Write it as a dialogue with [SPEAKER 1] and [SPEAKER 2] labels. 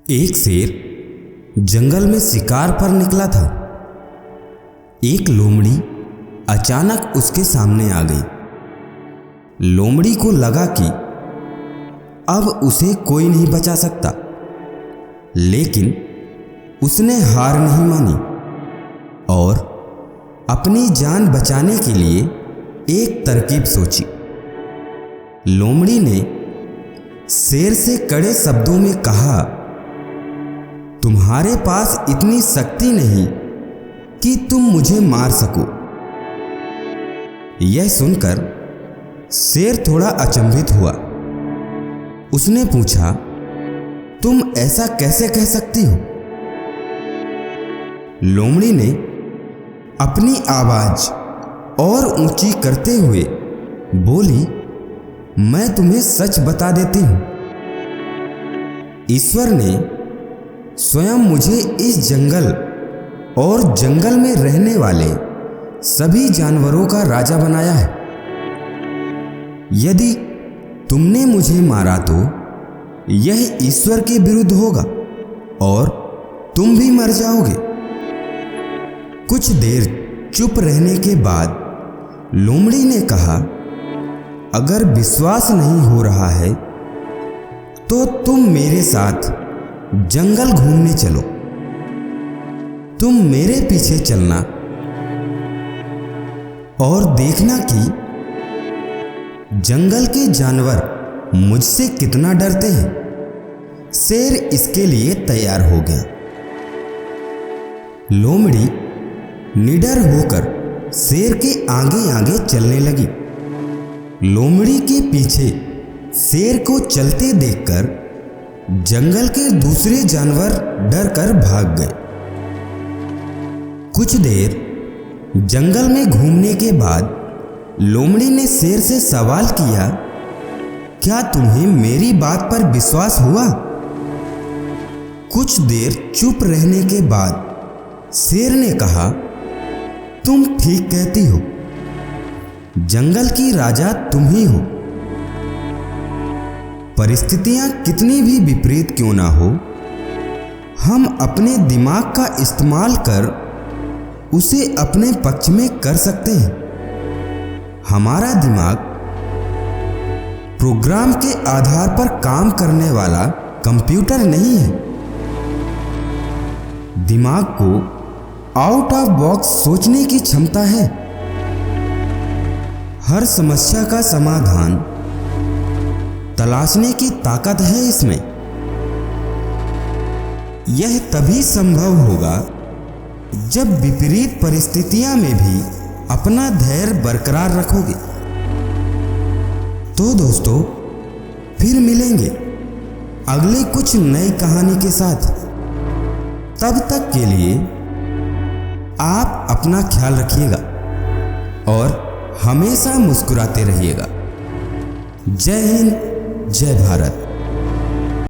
[SPEAKER 1] एक शेर जंगल में शिकार पर निकला था। एक लोमड़ी अचानक उसके सामने आ गई। लोमड़ी को लगा कि अब उसे कोई नहीं बचा सकता, लेकिन उसने हार नहीं मानी और अपनी जान बचाने के लिए एक तरकीब सोची। लोमड़ी ने शेर से कड़े शब्दों में कहा, तुम्हारे पास इतनी शक्ति नहीं कि तुम मुझे मार सको। यह सुनकर शेर थोड़ा अचंभित हुआ। उसने पूछा, तुम ऐसा कैसे कह सकती हो? लोमड़ी ने अपनी आवाज और ऊंची करते हुए बोली, मैं तुम्हें सच बता देती हूं। ईश्वर ने स्वयं मुझे इस जंगल और जंगल में रहने वाले सभी जानवरों का राजा बनाया है। यदि तुमने मुझे मारा तो यह ईश्वर के विरुद्ध होगा और तुम भी मर जाओगे। कुछ देर चुप रहने के बाद लोमड़ी ने कहा, अगर विश्वास नहीं हो रहा है तो तुम मेरे साथ जंगल घूमने चलो। तुम मेरे पीछे चलना और देखना कि जंगल के जानवर मुझसे कितना डरते हैं। शेर इसके लिए तैयार हो गया। लोमड़ी निडर होकर शेर के आगे आगे चलने लगी। लोमड़ी के पीछे शेर को चलते देखकर जंगल के दूसरे जानवर डरकर भाग गए। कुछ देर जंगल में घूमने के बाद लोमड़ी ने शेर से सवाल किया, क्या तुम्हें मेरी बात पर विश्वास हुआ? कुछ देर चुप रहने के बाद शेर ने कहा, तुम ठीक कहती हो, जंगल की राजा तुम ही हो। परिस्थितियां कितनी भी विपरीत क्यों ना हो, हम अपने दिमाग का इस्तेमाल कर उसे अपने पक्ष में कर सकते हैं। हमारा दिमाग प्रोग्राम के आधार पर काम करने वाला कंप्यूटर नहीं है। दिमाग को आउट ऑफ बॉक्स सोचने की क्षमता है। हर समस्या का समाधान तलाशने की ताकत है इसमें। यह तभी संभव होगा जब विपरीत परिस्थितियां में भी अपना धैर्य बरकरार रखोगे। तो दोस्तों, फिर मिलेंगे अगले कुछ नई कहानी के साथ। तब तक के लिए आप अपना ख्याल रखिएगा और हमेशा मुस्कुराते रहिएगा। जय हिंद, जय भारत।